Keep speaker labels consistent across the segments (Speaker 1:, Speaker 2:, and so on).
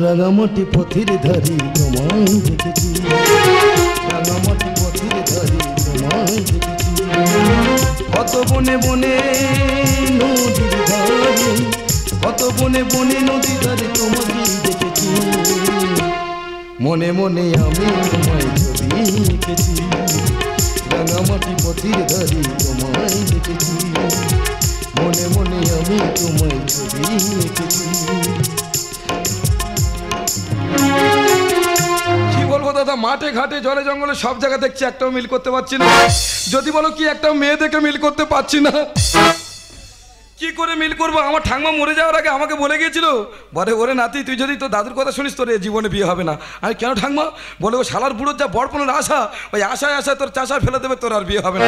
Speaker 1: রাঙামাটি পথের ধারে তোমায় দেখেছি, রাঙামাটি পথের ধারে তোমায় দেখেছি। কত বনে বনে নদীর ধারে, কত বনে বনে নদীর ধারে তোমাকে দেখেছি। মনে মনে আমি তোমায় ছবি এঁকেছি, রাঙামাটি পথের ধারে তোমায় দেখেছি। মনে মনে আমি তোমায় ছবি এঁকেছি।
Speaker 2: কি বলবো দাদা, মাঠে ঘাটে জলে জঙ্গলে সব জায়গায় দেখছি, একটাও মিল করতে পারছি না। যদি বলো কি একটা মেয়ে দেখে মিল করতে পারছি না। কি করে মিল করবো? আমার ঠাকুমা মরে যাওয়ার আগে আমাকে বলে গিয়েছিল, বলে ওরে নাতি তুই যদি তোর দাদুর কথা শুনিস তোর জীবনে বিয়ে হবে না। আমি কেন ঠাকুমা? বলে ও শালার বুড়োর যা বড়পনের আশা, ওই আশায় আশায় তোর চাষা ফেলে দেবে, তোর আর বিয়ে হবে না।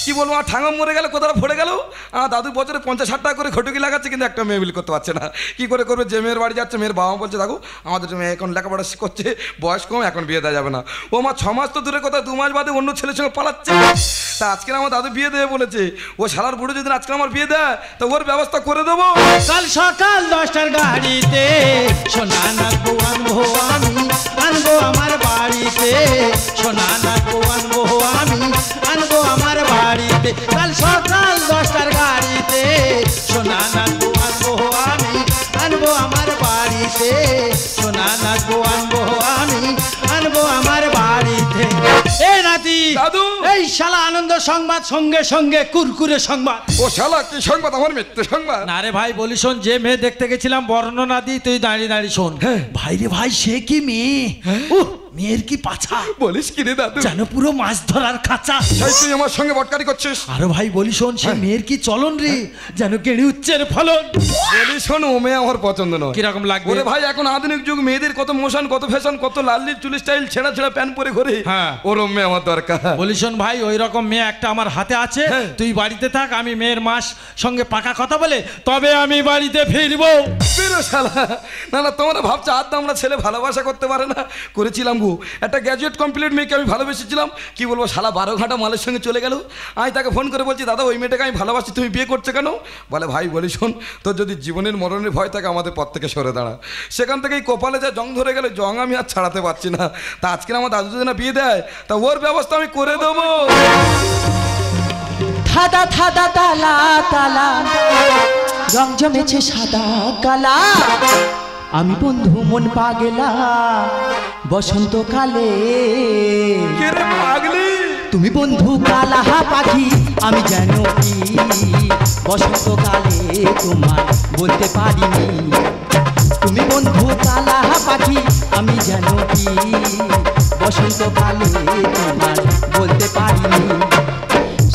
Speaker 2: কি বলবো, আমার ঠাকুমা মরে গেলে কোথাও পড়ে গেল। আমার দাদু বছরে 50-60 টাকা করে ঘটুকি লাগাচ্ছে, কিন্তু একটা মেয়ে মিল করতে পারছে না। কি করে করবে? যে মেয়ের বাড়ি যাচ্ছে, মেয়ের বাবা বলছে দেখো আমাদের মেয়ে এখন লেখাপড়া করছে, বয়স কম, এখন বিয়ে দেওয়া যাবে না। ও মা 6 মাস তো দূরের কথা, 2 মাস বাদে অন্য ছেলের সঙ্গে পালাচ্ছে। তা আজকে আমার দাদু বিয়ে দেবে বলেছে। ও শালার বুড়ো যদি আজকে আমার বিয়ে দেয় তো ওর ব্যবস্থা করে দেবো।
Speaker 3: কাল সকাল 10টার গাড়িতে সোনা নাকবো আনবো আমি, আনবো আমার বাড়িতে। সোনা নাকবো আনবো আমি, আনবো আমার বাড়িতে। কাল সকাল 10টার গাড়িতে সোনা নাকবো আনবো আমি, আনবো আমার বাড়িতে। সোনা নাকবো আনবো আমি, আনবো আমার বাড়িতে। এই নাতি
Speaker 2: দাদু,
Speaker 3: এই শালা আনন্দ সংবাদ সঙ্গে সঙ্গে কুরকুরে সংবাদ।
Speaker 2: ও শালা কি সংবাদ? আমার মৃত্যু সংবাদ।
Speaker 3: না রে ভাই বলি শোন, যে মেয়ে দেখতে গেছিলাম বর্ণনা দি, তুই দাঁড়িয়ে দাঁড়িয়ে শোন। ভাই রে ভাই, সে কি মেয়ে! মেয়ের কি পাছা!
Speaker 2: বলিস কি রে দাদু?
Speaker 3: যেন পুরো মাছ ধরার খাঁচা।
Speaker 2: তুই আমার সঙ্গে বটকারি করছিস?
Speaker 3: আরে ভাই বলি শোন, সে মেয়ের কি চলন রে, যেন কেড়ে উচ্চের ফলন।
Speaker 2: বলি শোন, ও মেয়ে আমার পছন্দ নয়।
Speaker 3: কিরকম লাগবে?
Speaker 2: ওরে ভাই এখন আধুনিক যুগ, মেয়েদের কত মোশন, কত ফ্যাশন, কত লাল্লি চুল স্টাইল, ছেঁড়া ছেঁড়া প্যান্ট পরে ঘরে। ওরম মেয়ে আমার দরকার।
Speaker 3: বলি শোন ভাই, ওই রকম মেয়ে একটা আমার হাতে আছে। তুই বাড়িতে থাক, আমি মেয়ের মাস সঙ্গে পাকা কথা বলে তবে আমি বাড়িতে ফিরবো।
Speaker 2: ফিরো শালা। না না, তোমরা ভাবছো আদা আমরা ছেলে ভালোবাসা করতে পারে না? করেছিলাম গো। একটা গ্র্যাজুয়েট কমপ্লিট মেয়েকে আমি ভালোবেসেছিলাম। কি বলবো, শালা 12 ঘন্টা মালের সঙ্গে চলে গেল। আমি তাকে ফোন করে বলছি দাদা ওই মেয়েটাকে আমি ভালোবাসি, তুমি বিয়ে করছো কেন? বলে ভাই বলি শোন, তোর যদি জীবনের মরণের ভয় থাকে আমাদের পথ থেকে সরে দাঁড়া। সেখান থেকেই কপালে যা জং ধরে গেলে, জং আমি আর ছাড়াতে পারছি না। তা আজকে আমার দাদু যদি না বিয়ে দেয় তা ওর ব্যবস্থা আমি করে দেবো।
Speaker 4: থাদা থাদা তালা তালা, রং জমেছে সাদা কালা। আমি বন্ধু মন পাগলা বসন্তকালে।
Speaker 2: কে রে পাগলি?
Speaker 4: তুমি বন্ধু কালা পাখি, আমি যেন কি বসন্তকালে তোমার বলতে পারিনি। তুমি বন্ধু কালা পাখি, আমি যেন কি বসন্তকালে তোমার বলতে পারিনি।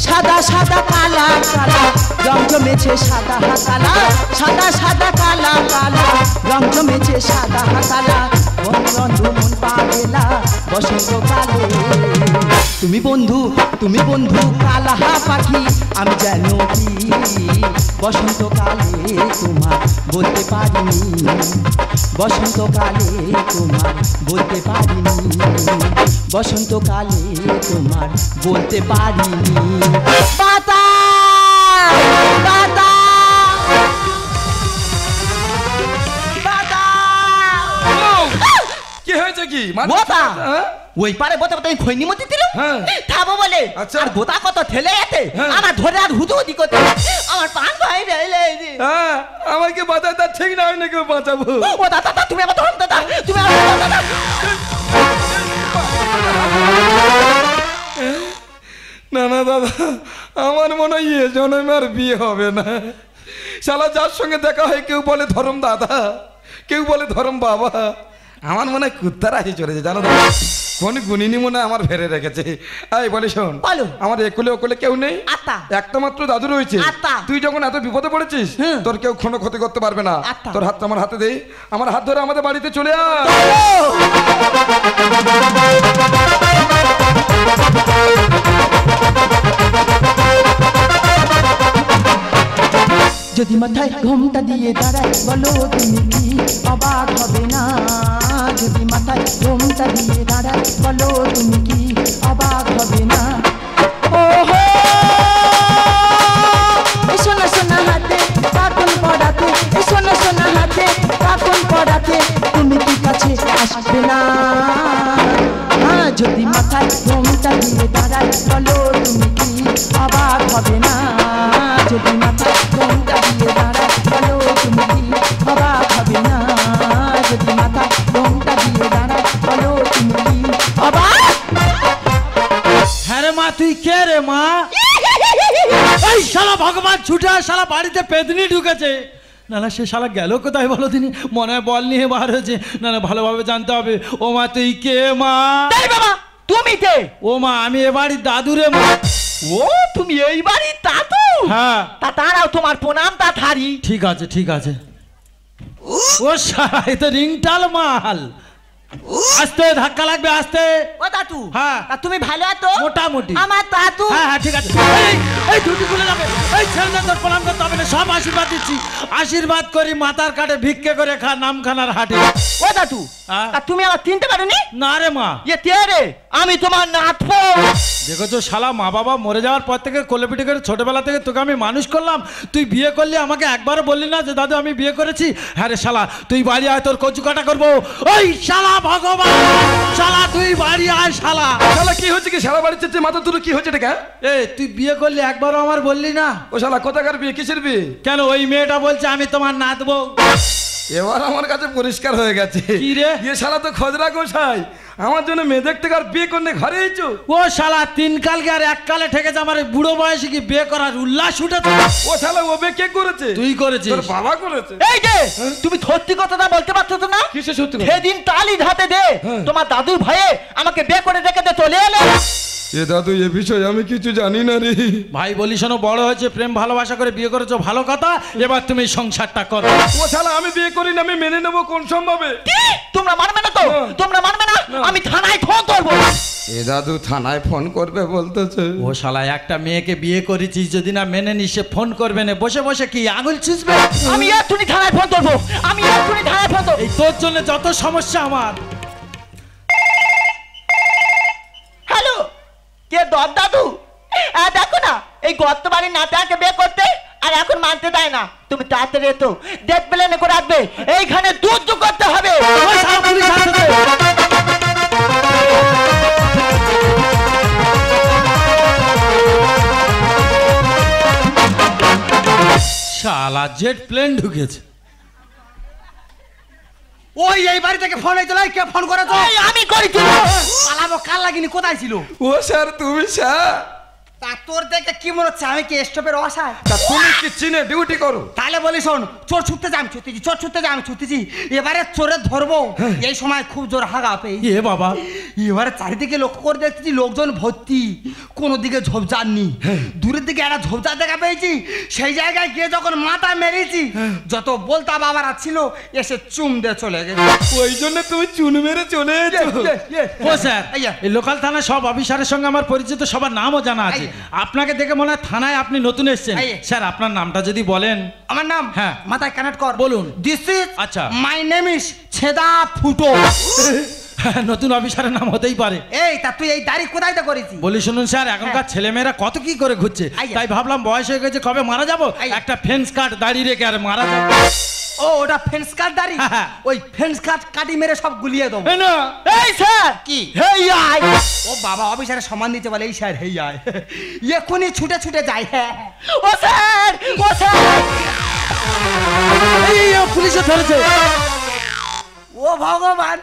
Speaker 4: সাদা সাদা কালা কালা, রং জমেছে সাদা কালা। সাদা সাদা কালা কালা, রং জমেছে সাদা কালা। বন্ধু মন পাগলা বসন্তকালে। তুমি বন্ধু কালা পাখি, আমি যেন কি বসন্তকালে তোমার বলতে পারিনি। বসন্তকালে তোমার বলতে পারিনি। বসন্তকালে তোমার বলতে পারিনি। পাতা পাতা পাতা।
Speaker 2: কি হয়েছে? কি
Speaker 4: বোতা ওই পারে বোতা তুমি খৈনি মতি দিল থামো বলে।
Speaker 2: আচ্ছা।
Speaker 4: আর বোতা কত ঠেলে যেতে আমার ধরে আর হুদু হুদি করতে আমার পান ভাই রেলে।
Speaker 2: হ্যাঁ, আমাকে বাঁচা তার ঠিক না হয় না, কেউ বাঁচাবো।
Speaker 4: ও দাদা তুমি আমার ধরুন দাদা, তুমি আমার দাদা।
Speaker 2: না না দাদা, আমার মনে হয় এ জন্মে আর বিয়ে হবে না। শালা যার সঙ্গে দেখা হয় কেউ বলে ধরম দাদা, কেউ বলে ধরম বাবা। আমার মনে হয় কুত্তারা এসে চলেছে জানো তো। কোন গুণিনী মনে আমার ফেরে রেখেছে। এই বলি শোন, আমার একুলে ওকুলে কেউ নেই, একটা মাত্র দাদু রয়েছে। তুই যখন এত বিপদে পড়েছিস তোর কেউ কোনো ক্ষতি করতে পারবে না। তোর হাতটা আমার হাতে দে, আমার হাত ধরে আমাদের বাড়িতে চলে আয়।
Speaker 4: যদি মাথায় ঘোমটা দিয়ে দাঁড়ায় বলো তুমি কি অবাক হবে না। যদি মাথায় ঘোমটা দিয়ে দাঁড়ায় বলো তুমি কি অবাক হবে না। ওহো সোনা সোনা হাতে কাকুন পড়াতে, সোনা সোনা হাতে কাকুন পড়াতে তুমি কি আসবে না যদি মাথায় ঘোমটা দিয়ে দাঁড়াই বলো তুমি কি অবাক হবে না যদি মাথায় ঘোমটা দিয়ে দাঁড়াই বলো তুমি কি অবাক হবে না যদি মাথায় ঘোমটা দিয়ে দাঁড়াই বলো তুমি কি অবাক।
Speaker 3: হ্যাঁ রে মা, তুই কে রে মা? এই শালা ভগবান ছুটে আয়, শালা বাড়িতে পেদনি ঢুকেছে। না না, সে শালা গেল কোথায় বলো তিনি? মনে হয় বল নিয়ে বার হয়েছে। না না, ভালোভাবে জানতে হবে। ও মা, তুই কে মা?
Speaker 5: বাবা তুমি কে?
Speaker 3: ও মা, আমি এ বাড়ির দাদু রে মা।
Speaker 5: ও তুমি এই বাড়ির দাদু?
Speaker 3: হ্যাঁ।
Speaker 5: তা তারাও তোমার প্রণাম তা থারি।
Speaker 3: ঠিক আছে ঠিক আছে। ও শালা, এ তো রিংটাল মাল। আস্তে, ধাক্কা লাগবে আস্তে।
Speaker 5: ও দাদু,
Speaker 3: হ্যাঁ।
Speaker 5: তা তুমি ভালো আছো?
Speaker 3: মোটামুটি।
Speaker 5: আমার দাদু।
Speaker 3: হ্যাঁ হ্যাঁ ঠিক আছে। এই দুটি খুলে যাবে। এই ছেলেদের তোর প্রণাম করতে হবে না, সব আশীর্বাদ দিচ্ছি। আশীর্বাদ করি মাথার কাটে ভিক্ষে করে খা নামখানার হাটে।
Speaker 5: ও দাদু,
Speaker 3: হ্যাঁ।
Speaker 5: তা তুমি আমার চিনতে পারোনি?
Speaker 3: না রে মা।
Speaker 5: এ তে রে, আমি তোমার নাতবো।
Speaker 3: দেখেছো শালা, মা বাবা মরে যাওয়ার পর থেকে কোলে পিঠে করে ছোটবেলা থেকে তোকে আমি মানুষ করলাম, তুই বিয়ে করলি, আমাকে একবারও বললি না যে দাদু আমি বিয়ে করেছি? হ্যাঁ রে শালা, তুই বাড়ি আয়, তোর কচু কাটা করবো। ওই শালা ভগবান, শালা তুই বাড়ি আয় শালা।
Speaker 2: শালা কি হচ্ছে কি? শালা বাড়ির চেয়ে মাথা তুলো কি হচ্ছে এটা?
Speaker 3: এ তুই বিয়ে করলি, একবারও আমার বললি না?
Speaker 2: ও শালা কোথাকার বিয়ে, কিসের বিয়ে?
Speaker 3: কেন ওই মেয়েটা বলছে আমি তোমার নাতবো।
Speaker 2: এবার আমার কাছে পরিষ্কার হয়ে গেছে।
Speaker 3: কি রে?
Speaker 2: এ শালা তো খোঁজরা গোসাই, আমার জন্য মেয়ে দেখতে আর বিয়ে করলে ঘরে এসেছো।
Speaker 3: ও শালা, 3 কালকে আর 1 কালে ঠেকেছে আমার এই বুড়ো বয়সে কি বিয়ে করার উল্লাস উঠেছে?
Speaker 2: ও শালা ও বিয়ে কে করেছে?
Speaker 3: তুই করেছিস।
Speaker 2: তোর বাবা করেছে।
Speaker 5: এই যে তুমি সত্যি কথাটা বলতে পারছো তো না?
Speaker 2: কিসে সত্যি কথা?
Speaker 5: সেদিন তালি ধাতে দে তোমার দাদুর ভয়ে আমাকে বিয়ে করে রেখে দে চলে এলে।
Speaker 2: এ দাদু, এ বিষয়ে আমি কিছু জানি না রে।
Speaker 3: ভাই বলি শোনো, বড় হয়েছে, প্রেম ভালোবাসা করে বিয়ে করেছো, ভালো কথা। এবার তুমি সংসারটা করো।
Speaker 2: ও শালা আমি বিয়ে করি না, আমি মেনে নেবো কোন সম্ভবে?
Speaker 5: কি তোমরা মানবে না তো? তোমরা মানবে না? আমি থানায় ফোন করবো।
Speaker 2: এ দাদু থানায় ফোন করবে বলতেছে।
Speaker 3: ও শালা, একটা মেয়েকে বিয়ে করেছিস, যদি না মেনে নিস সে ফোন করবে না, বসে বসে কি আঙুল চুষবে?
Speaker 5: আমি এক্ষুনি থানায় ফোন করবো। আমি এক্ষুনি থানায় ফোন করবো।
Speaker 3: এই তোর জন্য যত সমস্যা আমার।
Speaker 5: হ্যালো, কে দাদু? দেখো না, এই গর্ত বাড়ির নাতাকে বিয়ে করতে আর এখন মানতে দেয় না। তুমি তাড়াতাড়ি এতো, ডেট প্লেনে করে রাখবে, এইখানে দুধ করতে হবে।
Speaker 3: ওই শালা পুলিশ আসছে। শালা জেট প্লেন ঢুকেছে।
Speaker 6: ওই এই বাড়ি থেকে ফোন হয়েছিল, কে ফোন করেছো?
Speaker 5: এই আমি করেছি।
Speaker 6: পালাবো, কাল লাগিনি, কোথায় ছিল?
Speaker 2: ও স্যার তুমি স্যার?
Speaker 6: তা তোর দেখে কি মনে হচ্ছে আমি কি স্টপের অসায়?
Speaker 2: তা তুমি কি চিনে ডিউটি করো?
Speaker 6: তাহলে বলি শোন, চোর ছুটতে যা আমি ছুটতেছি, চোর ছুটতে যা আমি ছুটতেছি। এবারে চোরে ধরবো, এই সময় খুব জোর হাগা পেয়ে।
Speaker 3: এ বাবা,
Speaker 6: এবারে চারিদিকে লক্ষ্য করে দেখতেছি লোকজন ভর্তি, কোনো দিকে ঝোপঝাড় নেই। দূরের দিকে একটা ঝোপঝাড় দেখা পেয়েছি, সেই জায়গায় গিয়ে যখন মাথা মেরেছি, যত বলতা বাবারা ছিল এসে চুম দিয়ে চলে গেছে।
Speaker 2: ওই জন্য তুমি চুন মেরে চলে এসেছো?
Speaker 3: ও স্যার,
Speaker 6: আইয়া।
Speaker 3: এই লোকাল থানায় সব অফিসারের সঙ্গে আমার পরিচিত, সবার নামও জানা আছে। আপনাকে দেখে মনে হয় থানায় আপনি নতুন এসেছেন।
Speaker 6: আইয়া।
Speaker 3: স্যার আপনার নামটা যদি বলেন।
Speaker 6: আমার নাম?
Speaker 3: হ্যাঁ।
Speaker 6: মাথায় কানেক্ট কর।
Speaker 3: বলুন।
Speaker 6: দিস ইজ
Speaker 3: আচ্ছা।
Speaker 6: মাই নেম ইজ ছেদা ফুটো।
Speaker 3: নতুন অফিসারের নাম হতেই পারে।
Speaker 6: এই তা তুই এই দাড়ি কোথায় তো করেছিস?
Speaker 3: বলি শুনুন স্যার, এখনকার ছেলেমেয়েরা কত কি করে ঘুরছে,
Speaker 6: আইয়া।
Speaker 3: তাই ভাবলাম বয়স হয়ে গেছে, কবে মারা যাবো,
Speaker 6: আইয়া।
Speaker 3: একটা ফেন্স কাট দাঁড়িয়ে রেখে আর মারা যাবো।
Speaker 6: ও ওটা ফেন্স কাট দাড়ি?
Speaker 3: হ্যাঁ।
Speaker 6: ওই ফেন্স কাট কাটি মেরে সব গুলিয়ে দেবো।
Speaker 3: এই না,
Speaker 5: এই স্যার
Speaker 6: কি?
Speaker 5: হেই আই।
Speaker 6: ও বাবা, অফিসারের সম্মান দিতে বলে এই স্যার হেই আয়। এক্ষুনি ছুটে ছুটে যাই। হ্যাঁ
Speaker 5: ও স্যার, ও স্যার।
Speaker 3: এই পুলিশে ধরেছে।
Speaker 6: ও ভগবান,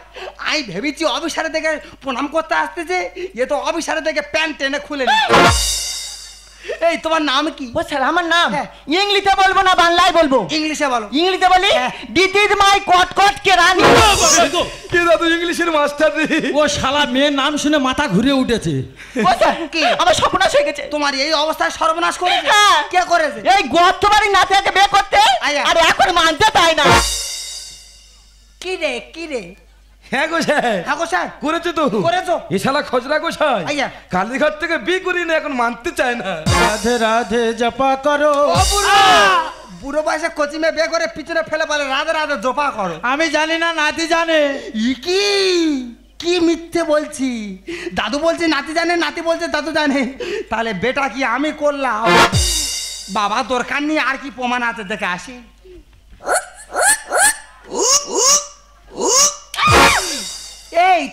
Speaker 6: আমি ভেবেছি অফিসারে দেখে প্রণাম করতে আসতেছে, এ তো অফিসারে দেখে প্যান্ট টেনে খুলে নি। এই তোমার নাম কি?
Speaker 5: ও স্যার আমার নাম
Speaker 6: হ্যাঁ।
Speaker 5: ইংলিশে বলবো না বাংলায় বলবো?
Speaker 6: ইংলিশে বলো।
Speaker 5: ইংলিশে বলি,
Speaker 6: হ্যাঁ।
Speaker 5: দিস ইজ মাই কট কেরানি।
Speaker 2: কে দাদু ইংলিশের মাস্টার রে?
Speaker 3: ও শালা মেয়ের নাম শুনে মাথা ঘুরে উঠেছে।
Speaker 5: ও স্যার,
Speaker 6: কি?
Speaker 5: আমার সর্বনাশ হয়ে গেছে।
Speaker 6: তোমার এই অবস্থায় সর্বনাশ করেছে?
Speaker 5: হ্যাঁ।
Speaker 6: কে করেছে?
Speaker 5: এই গর্ত বাড়ির নাতিকে বিয়ে করতে
Speaker 6: আইয়া।
Speaker 5: আর এখন মানতে চায় না।
Speaker 6: কি রে কি রে?
Speaker 2: হ্যাঁ গো স্যার,
Speaker 6: হ্যাঁ গো স্যার,
Speaker 2: করেছো তো?
Speaker 6: করেছো।
Speaker 2: এ শালা খোঁজরা গোসাই
Speaker 6: আইয়া।
Speaker 2: কালীঘাট থেকে বিয়ে করি না, এখন মানতে চায় না।
Speaker 3: রাধে রাধে জপা করো।
Speaker 6: ও বুড়ো, বুড়ো বয়সে কোচিং মে বিয়ে করে পিছনে ফেলে বলে রাধে রাধে জোপা করো।
Speaker 3: আমি জানি না, নাতি জানে।
Speaker 6: কি কি মিথ্যে বলছি? দাদু বলছে নাতি জানে, নাতি বলছে দাদু জানে। তাহলে বেটা কি আমি করলাম? বাবা দরকার নেই, আর কি প্রমাণ আছে দেখে আসি।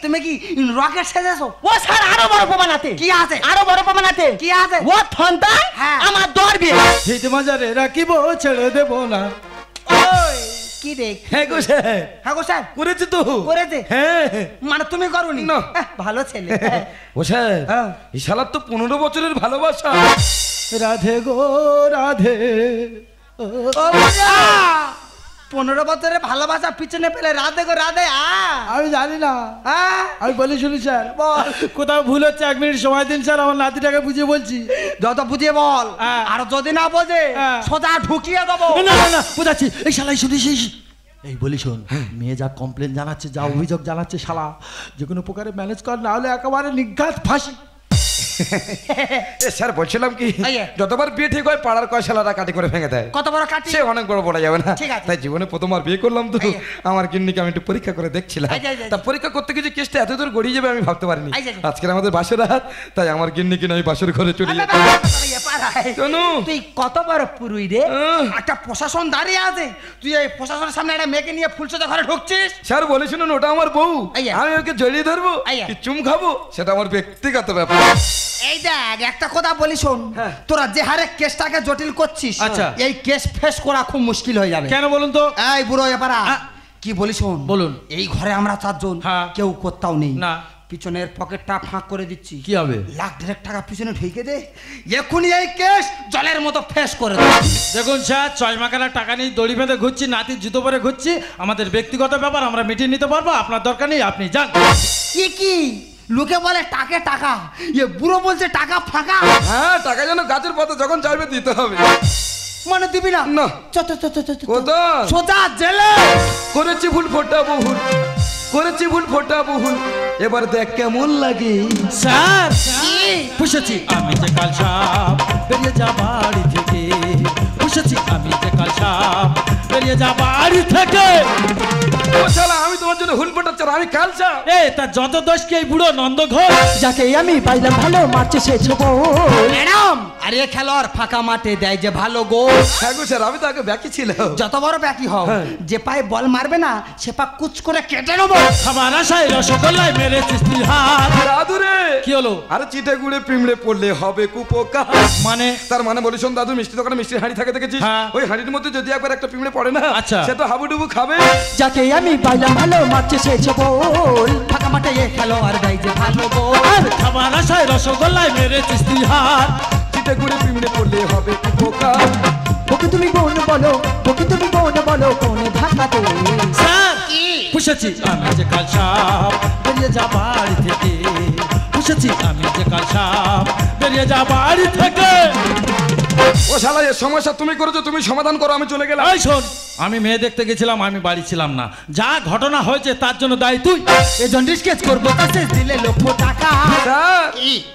Speaker 6: তুমি কি রকেট সেজেছো?
Speaker 5: ও স্যার আরো বড় প্রমাণ আছে।
Speaker 6: কি আছে?
Speaker 5: আরো বড় প্রমাণ আছে।
Speaker 6: কি আছে?
Speaker 5: ও থন্তা
Speaker 6: হ্যাঁ।
Speaker 5: আমার দরবে।
Speaker 3: হিত মাজারে রাখিব ছেড়ে দেব না।
Speaker 6: ওই কি রে?
Speaker 3: হ্যাঁ গো স্যার,
Speaker 6: হ্যাঁ গো স্যার,
Speaker 3: করেছি তো।
Speaker 6: করেছে?
Speaker 3: হ্যাঁ।
Speaker 6: মানে তুমি করোনি?
Speaker 2: না।
Speaker 6: ভালো ছেলে।
Speaker 2: ও স্যার
Speaker 6: হ্যাঁ।
Speaker 2: এই শালার তো 15 বছরের ভালোবাসা।
Speaker 3: রাধে গো রাধে।
Speaker 6: ও বাবা, 15 বছরের ভালোবাসা পিছনে পেলে রাধে গো রাধে
Speaker 3: আমি জানি না, আমি বলি শুনি স্যার।
Speaker 6: বল।
Speaker 3: কোথাও ভুল হচ্ছে, 1 মিনিট সময় দিন স্যার, আমার নাতিটাকে বুঝিয়ে বলছি।
Speaker 6: যত বুঝিয়ে বল,
Speaker 3: হ্যাঁ।
Speaker 6: আর যদি না বোঝে
Speaker 3: হ্যাঁ।
Speaker 6: সোজা ঢুকিয়ে দেবো।
Speaker 3: না না না, বুঝাচ্ছি। এই শালাই শুনিস, এই বলি শোন, মেয়ে যা কমপ্লেন জানাচ্ছে, যা অভিযোগ জানাচ্ছে, শালা যে কোনো প্রকারে ম্যানেজ কর, না হলে একেবারে নিঘাত ফাঁসি।
Speaker 2: এ স্যার বলছিলাম কি,
Speaker 6: আইয়ে।
Speaker 2: যতবার বিয়ে ঠিক হয় পাড়ার কয় শালারা কাটি করে ভেঙে দেয়।
Speaker 6: কত বড় কাটি?
Speaker 2: সে অনেক বড় বলা যাবে না।
Speaker 6: ঠিক আছে।
Speaker 2: তাই জীবনে প্রথমবার বিয়ে করলাম তো,
Speaker 6: আইয়ে।
Speaker 2: আমার কিন্নিকে আমি একটু পরীক্ষা করে দেখছিলাম।
Speaker 6: আইয়ে, আইয়ে,
Speaker 2: তা পরীক্ষা করতে গিয়ে যে কেসটা এত দূর গড়িয়ে যাবে আমি ভাবতে পারিনি।
Speaker 6: আইয়ে, আইয়ে।
Speaker 2: আজকের আমাদের বাসের রাত, তাই আমার কিন্নি কিনে আমি বাসের ঘরে চলে যেতে। কেন?
Speaker 6: তুই কত বড় পুরুই রে?
Speaker 2: আহ।
Speaker 6: একটা প্রশাসন দাঁড়িয়ে আছে, তুই এই প্রশাসনের সামনে একটা মেয়েকে নিয়ে ফুলসজ্জা ঘরে ঢুকছিস?
Speaker 2: স্যার বলে শুনুন, ওটা আমার বউ।
Speaker 6: আইয়ে।
Speaker 2: আমি ওকে জড়িয়ে ধরবো
Speaker 6: আইয়ে।
Speaker 2: কি চুম খাবো সেটা আমার ব্যক্তিগত ব্যাপার।
Speaker 6: এই দেখ, একটা কথা বলি শোন,
Speaker 2: হ্যাঁ।
Speaker 6: তোরা যে হারে কেসটাকে জটিল করছিস,
Speaker 3: আচ্ছা।
Speaker 6: এই কেস ফেস করা খুব মুশকিল হয়ে যাবে।
Speaker 3: কেন বলুন তো?
Speaker 6: এই বুড়ো এপারা, কি বলি শোন,
Speaker 3: বলুন।
Speaker 6: এই ঘরে আমরা 4 জন,
Speaker 3: হ্যাঁ।
Speaker 6: কেউ কোথাও নেই।
Speaker 3: না।
Speaker 6: পিছনের পকেটটা ফাঁক করে দিচ্ছি।
Speaker 3: কি হবে?
Speaker 6: 1,00,000 পিছনে ঢুকে দে, এখনই এই কেস জলের মতো ফেস করে দে।
Speaker 3: দেখুন স্যার, 6 মাকার টাকা নেই, দড়ি বেঁধে ঘুরছি, নাতির জুতো পরে ঘুরছি, আমাদের ব্যক্তিগত ব্যাপার, আমরা মিটিয়ে নিতে পারবো, আপনার দরকার নেই, আপনি যান।
Speaker 6: কি লোকে বলে টাকে টাকা, এ বুড়ো বলছে টাকা ফাঁকা।
Speaker 2: হ্যাঁ, টাকা যেন গাছের পাতা যখন চাইবে দিতে হবে।
Speaker 6: মানে দিবি না?
Speaker 2: না। কোথায়?
Speaker 6: সোজা জেলে।
Speaker 2: করেছি ভুল ফোটা বহুল, করেছি ভুল ফোটা বহুল, এবার দেখ কেমন লাগে।
Speaker 3: স্যার পুষেছি আমি যে কাল সাপ, বেরিয়ে যা বাড়ি থেকে। পুষেছি আমি যে কাল সাপ, বেরিয়ে যা বাড়ি থেকে।
Speaker 2: ও শালা, আমি তোমার জন্য হুল ফোটাচ্ছি, আর আমি কালসা।
Speaker 3: এ তার যত দোষ কি এই বুড়ো নন্দ ঘোষ?
Speaker 4: যাকে আমি পাইলাম ভালো মারছে সে ছোবল।
Speaker 6: ম্যাডাম, আরে খেলোয়াড় ফাঁকা মাঠে দেয় যে ভালো গোল।
Speaker 2: হ্যাঁ গো স্যার, আমি তো আগে ব্যাকি ছিল।
Speaker 6: যত বড় ব্যাকি হও, যে পায়ে বল মারবে না সে পা কুচ করে কেটে নেবো।
Speaker 3: খাবার আশায় রসগোল্লায় মেরেছিস তুই হাত।
Speaker 2: দাদু রে,
Speaker 3: কি হলো?
Speaker 2: আরে চিটে গুড়ে পিমড়ে পড়লে হবে কুপোকা।
Speaker 3: মানে?
Speaker 2: তার মানে বলি শোন দাদু, মিষ্টি দোকানে মিষ্টির হাঁড়ি থাকে দেখেছিস?
Speaker 3: হ্যাঁ।
Speaker 2: ওই হাঁড়ির মধ্যে যদি একবার একটা পিমড়ে পড়ে না,
Speaker 3: আচ্ছা।
Speaker 2: সে তো হাবুডুবু খাবে।
Speaker 4: যাকে আমি পাইলাম ভালো মারছে সে ছোবল।
Speaker 6: ফাঁকা মাঠে এ খেলোয়াড় দেয় যে ভালো গোল।
Speaker 3: আর খাবার আশায় রসগোল্লায় মেরেছিস তুই হাত।
Speaker 2: চিটে গুড়ে পিমড়ে পড়লে হবে কুপোকা।
Speaker 4: ওকে তুমি বোন বলো, ওকে তুমি বোন বলো কোন ঢাকাতে।
Speaker 3: স্যার পুষেছি আমি যে কাল সাপ, বেরিয়ে যা বাড়ি থেকে। পুষেছি আমি যে কাল সাপ, বেরিয়ে যা বাড়ি থেকে।
Speaker 2: ও শালা, এর সমস্যা তুমি করেছো, তুমি সমাধান করো, আমি চলে গেলাম।
Speaker 3: এই শোন, আমি মেয়ে দেখতে গেছিলাম, আমি বাড়ি ছিলাম না, যা ঘটনা হয়েছে তার জন্য দায়ী তুই।
Speaker 6: এ জন্ডিস কেস করবো, কাছে দিলে লক্ষ টাকা।
Speaker 2: স্যার,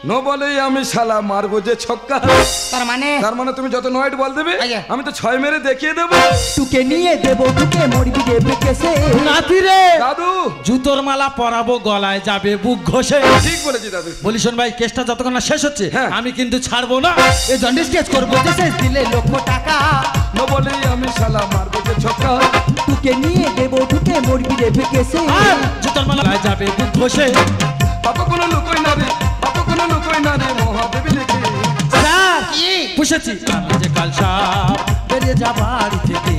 Speaker 2: নো বলেই আমি শালা মারবো যে ছক্কা।
Speaker 6: তার মানে
Speaker 2: তার মানে তুমি যত নয়েট বল দেবে,
Speaker 6: আইয়া।
Speaker 2: আমি তো 6 মেরে দেখিয়ে দেবো।
Speaker 4: টুকে নিয়ে দেবো, টুকে মরবি দেবে কেসে।
Speaker 3: নাতি রে,
Speaker 2: দাদু
Speaker 3: জুতোর মালা পরাবো গলায়, যাবে বুক ঘষে।
Speaker 2: ঠিক বলেছি দাদু।
Speaker 3: বলি শোন ভাই, কেসটা যতক্ষণ না শেষ হচ্ছে
Speaker 2: হ্যাঁ।
Speaker 3: আমি কিন্তু ছাড়বো না।
Speaker 6: এ জন্ডিস কেস করবো, কাছে দিলে লক্ষ টাকা।
Speaker 2: নো বলেই আমি শালা মারবো যে ছক্কা।
Speaker 4: টুকে নিয়ে দেবো, টুকে মরবি দেবে কেসে।
Speaker 3: আর জুতোর মালা যাবে বুক ঘষে।
Speaker 2: পাপা কোনো লুকোই না রে, পাপা কোনো লুকোই না রে, মহাদেবী লিখে।
Speaker 3: স্যার পুষেছি আমি যে কাল সাপ, বেরিয়ে যা বাড়ি থেকে।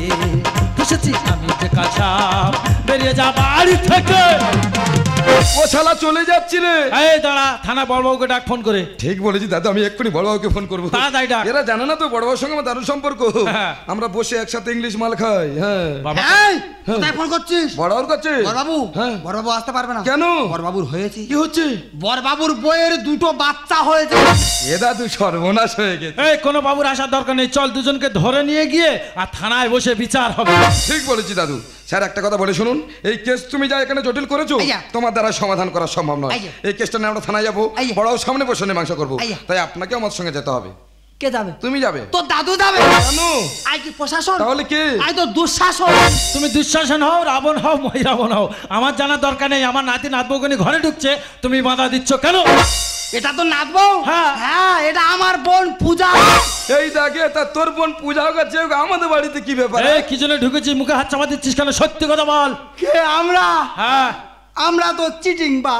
Speaker 3: পুষেছি আমি যে কাল সাপ, বেরিয়ে যা বাড়ি থেকে।
Speaker 2: ও শালা চলে যাচ্ছি রে।
Speaker 3: এই দাঁড়া, থানা বড়বাবুকে ডাক ফোন করে।
Speaker 2: ঠিক বলেছি দাদু, আমি এক্ষুনি বড়বাবুকে ফোন করবো।
Speaker 3: তাড়াতাড়ি ডাক।
Speaker 2: এরা জানে না তো বড়বাবুর সঙ্গে আমার দারুণ সম্পর্ক।
Speaker 3: হ্যাঁ।
Speaker 2: আমরা বসে একসাথে ইংলিশ মাল খাই। হ্যাঁ
Speaker 3: বাবা
Speaker 6: এই, কোথায় ফোন করছিস?
Speaker 2: বড়বাবুর কাছে।
Speaker 6: বড়বাবু,
Speaker 2: হ্যাঁ।
Speaker 6: বড়বাবু আসতে পারবে না।
Speaker 2: কেন?
Speaker 6: বড়বাবুর হয়েছে
Speaker 2: কি হচ্ছে?
Speaker 6: বড়বাবুর বইয়ের 2টো বাচ্চা হয়েছে।
Speaker 2: এ দাদু সর্বনাশ হয়ে গেছে।
Speaker 3: এই কোনো বাবুর আসার দরকার নেই, চল দুজনকে ধরে নিয়ে গিয়ে আর থানায় বসে বিচার হবে।
Speaker 2: ঠিক বলেছি দাদু। স্যার একটা কথা বলে শুনুন, এই কেস তুমি যা এখানে জটিল করেছো,
Speaker 6: আইয়া।
Speaker 2: তোমার দ্বারা সমাধান করা সম্ভব নয়।
Speaker 6: আইয়া।
Speaker 2: এই কেসটা নিয়ে আমরা থানায় যাবো,
Speaker 6: আইয়া।
Speaker 2: বড়বাবুর সামনে বসে মীমাংসা করবো।
Speaker 6: আইয়া।
Speaker 2: তাই আপনাকে আমার সঙ্গে যেতে হবে।
Speaker 6: কে যাবে?
Speaker 2: তুমি যাবে।
Speaker 6: তোর দাদু যাবে।
Speaker 2: কেন?
Speaker 6: আই কি প্রশাসন?
Speaker 2: তাহলে কে?
Speaker 6: আই তো দুঃশাসন।
Speaker 3: তুমি দুঃশাসন হও, রাবণ হও, মই রাবণ হও, আমার জানার দরকার নেই। আমার নাতি নাতবউকে নিয়ে ঘরে ঢুকছে, তুমি বাধা দিচ্ছ কেন?
Speaker 6: এটা তো নাচবো।
Speaker 3: হ্যাঁ।
Speaker 6: হ্যাঁ, এটা আমার বোন পূজা।
Speaker 2: এই দেখে তা তোর বোন পূজা করছে, আমাদের বাড়িতে কি ব্যাপার?
Speaker 3: এই কি জন্য ঢুকেছিস, মুখে হাত চাপা দিচ্ছিস কেন? সত্যি কথা বল।
Speaker 6: কে আমরা?
Speaker 3: হ্যাঁ
Speaker 6: আমরা তো চিটিং বা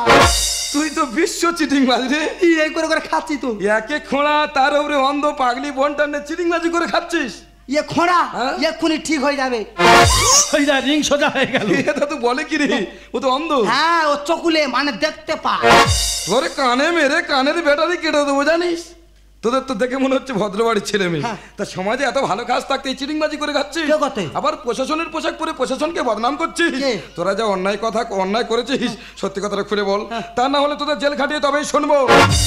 Speaker 2: তুই তো বিশ্ব চিটিং বাজি রে।
Speaker 6: এই করে করে খাচ্ছি তো।
Speaker 2: একে খোঁড়া তার উপরে অন্ধ পাগলি বনটা নে চিটিং বাজি করে খাচ্ছিস।
Speaker 6: ইয়ে খোঁড়া
Speaker 2: হ্যাঁ?
Speaker 6: এক্ষুনি ঠিক হয়ে যাবে।
Speaker 3: ওই যা রিং সোজা হয়ে গেল।
Speaker 2: এটা তো বলে কি রে, ও তো অন্ধ।
Speaker 6: হ্যাঁ ও চকুলে মানে দেখতে পায়।
Speaker 2: তোরে কানে মেরে কানের ব্যাটারি কেটে দেবো জানিস। তোদের তো দেখে মনে হচ্ছে ভদ্রবাড়ির ছেলে মেয়ে।
Speaker 6: হ্যাঁ।
Speaker 2: তা সমাজে এত ভালো কাজ থাকতে চিটিংবাজি করে খাচ্ছিস।
Speaker 6: কে করতে?
Speaker 2: আবার প্রশাসনের পোশাক পরে প্রশাসনকে বদনাম করছিস।
Speaker 6: কে?
Speaker 2: তোরা যা অন্যায় করেছিস সত্যি কথাটা খুলে বল, তা না হলে তোদের জেল খাটিয়ে তবেই শুনবো।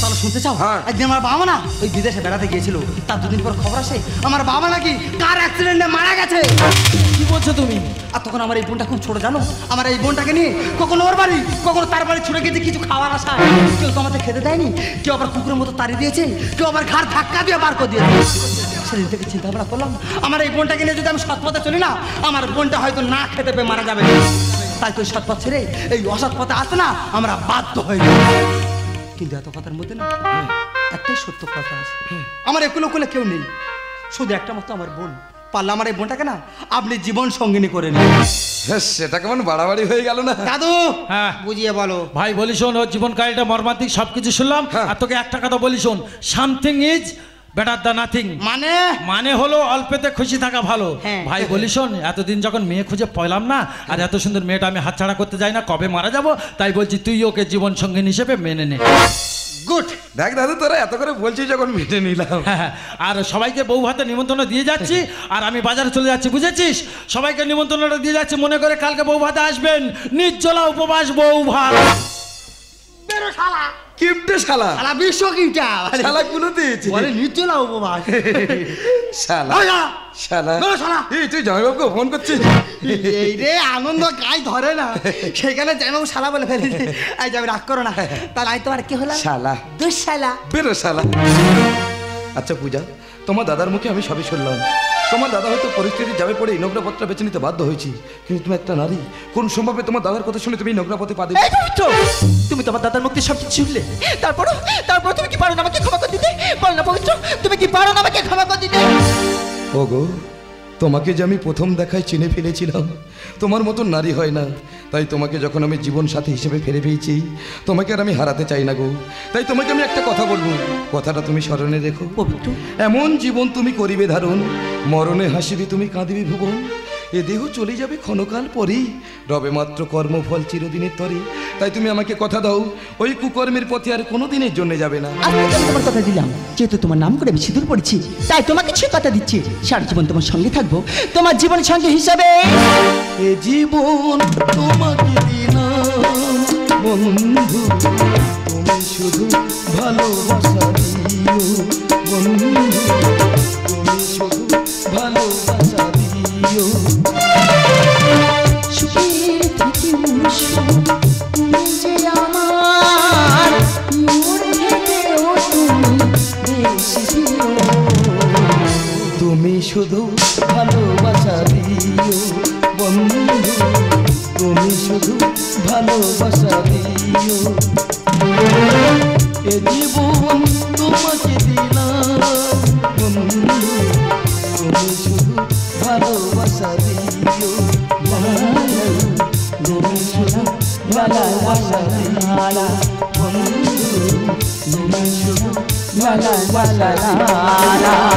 Speaker 6: তাহলে শুনতে চাও?
Speaker 2: হ্যাঁ।
Speaker 6: একদিন আমার বাবা না ওই বিদেশে বেড়াতে গিয়েছিল, তার দুদিন পর খবর আসে আমার বাবা নাকি কার অ্যাক্সিডেন্টে মারা গেছে।
Speaker 3: কি বলছো তুমি?
Speaker 6: আর তখন আমার এই বোনটা খুব ছোট জানো, আমার এই বোনটাকে নিয়ে কখনো ওর বাড়ি কখনো তার বাড়ি ছুটে গেছে কিছু খাওয়ার আশায়। কেউ তো আমাদের খেতে দেয়নি, কেউ আবার কুকুরের মতো তাড়িয়ে দিয়েছে, কেউ আবার ঘাড় ধাক্কা দিয়ে বার করে দিয়েছে। সেদিন থেকে চিন্তা ভাবনা করলাম আমার এই বোনটাকে নিয়ে যদি আমি সৎ পথে চলি না, আমার বোনটা হয়তো না খেতে পেয়ে মারা যাবে। তাই তো সৎ পথ ছেড়ে এই অসৎ পথে আসতে না আমরা বাধ্য হয়ে যাই। কিন্তু এত কথার মধ্যে না একটাই সত্য কথা আছে, আমার একুলো কুলে কেউ নেই, শুধু একটা মতো আমার বোন। পারলে আমার এই বোনটাকে না আপনি জীবন সঙ্গিনী করে নিন।
Speaker 2: হ্যাঁ, সেটা কেমন বাড়াবাড়ি হয়ে গেল না?
Speaker 6: দাদু
Speaker 3: হ্যাঁ।
Speaker 6: বুঝিয়ে বলো।
Speaker 3: ভাই বলি শোন, ওর জীবনকালটা মর্মান্তিক সবকিছু শুনলাম।
Speaker 2: হ্যাঁ।
Speaker 3: আর তোকে একটা কথা বলি শোন, something is better the nothing. মানে হলো অল্পেতে খুশি থাকা ভালো।
Speaker 6: হ্যাঁ।
Speaker 3: ভাই বলি শোন, এতদিন যখন মেয়ে খুঁজে পেলাম না, আর এত সুন্দর মেয়েটা আমি হাতছাড়া করতে যাই না, কবে মারা যাব, তাই বলছি তুই ওকে জীবন সঙ্গী হিসেবে মেনে নে।
Speaker 6: গুড।
Speaker 2: দেখ দাদু, তোরা এত করে বলছিস যখন মেনে নিলাম।
Speaker 3: হ্যাঁ, আর সবাইকে বউ ভাতে নিমন্ত্রণ দিয়ে যাচ্ছি, আর আমি বাজারে চলে যাচ্ছি, বুঝেছিস? সবাইকে নিমন্ত্রণটা দিয়ে যাচ্ছি, মনে করে কালকে বউ ভাতে আসবেন, নির্জলা উপবাস বউ ভাত।
Speaker 6: বেরো শালা।
Speaker 2: কিপটে শালা।
Speaker 6: শালা বিশ্ব কিটা।
Speaker 2: শালা গুলো দিয়েছি।
Speaker 6: বলে নির্জলা উপবাস।
Speaker 2: শালা।
Speaker 6: ওই শালা।
Speaker 2: শালা।
Speaker 6: বেরো শালা।
Speaker 2: এই তুই জামাইবাবুকে ফোন করছিস?
Speaker 6: এই রে আনন্দ গায়ে ধরে না, সেখানে জামাইবাবু শালা বলে ফেলেছে। এই যাবে রাগ করো না, তাহলে আমি তোমার কি হলাম?
Speaker 2: শালা।
Speaker 6: দুই শালা।
Speaker 2: বেরো শালা। আচ্ছা পূজা, তোমার দাদার মুখে আমি সবই শুনলাম। তোমার দাদা হয়তো পরিস্থিতি যাবে পড়ে নোংরা পথটা বেছে নিতে বাধ্য হয়েছি, কিন্তু তুমি একটা নারী, কোন সম্ভবে তোমার দাদার কথা শুনে তুমি নোংরা পথে পা দিলে?
Speaker 5: এই পবিত্র, তুমি তোমার দাদার মুক্তি সব কিছু শুনলে, তারপর তুমি কি পারো না আমাকে ক্ষমা করে দিতে? বল না পবিত্র, তুমি কি পারো না আমাকে ক্ষমা করে দিতে?
Speaker 2: ওগো, তোমাকে যে আমি প্রথম দেখায় চিনে ফেলেছিলাম, তোমার মতন নারী হয় না। তাই তোমাকে যখন আমি জীবন সাথী হিসেবে ফিরে পেয়েছি, তোমাকে আর আমি হারাতে চাই না গো। তাই তোমাকে আমি একটা কথা বলবো, কথাটা তুমি স্মরণে রেখো।
Speaker 5: পবিত্র,
Speaker 2: এমন জীবন তুমি করিবে ধারণ, মরণে হাসিবি তুমি কাঁদিবি ভুবন। এ দেহ চলে যাবে ক্ষণকাল পরেই, রবে মাত্র কর্মফল চিরদিনের তরে। তাই তুমি আমাকে কথা দাও, ওই কুকর্মের পথে আর কোনোদিনের জন্য যাবে না।
Speaker 5: আজকে আমি তোমার কথা দিলাম, যেহেতু তোমার নাম করে আমি সিঁদুর পড়েছি, তাই তোমাকে সে কথা দিচ্ছি, সারা জীবন তোমার সঙ্গে থাকবো, তোমার জীবন সঙ্গে হিসাবে।
Speaker 1: এ জীবন তোমাকে দিলাম বন্ধু, তুমি শুধু ভালোবাসা দিও বন্ধু, তুমি শুধু ভালোবাসা দিও।
Speaker 4: সুখের থেকে তুমি যে আমার মোর থেকেও তুমি বেশি দিও।
Speaker 1: তুমি শুধু ভালোবাসা দিও বন্ধু, তুমি শুধু ভালোবাসা দিও। এ জীবন তোমাকে দিলাম বন্ধু, তুমি শুধু ভালোবাসা দিও বন্ধু, তুমি শুধু ভালোবাসা দিও বন্ধু, তুমি শুধু ভালোবাসা দিও।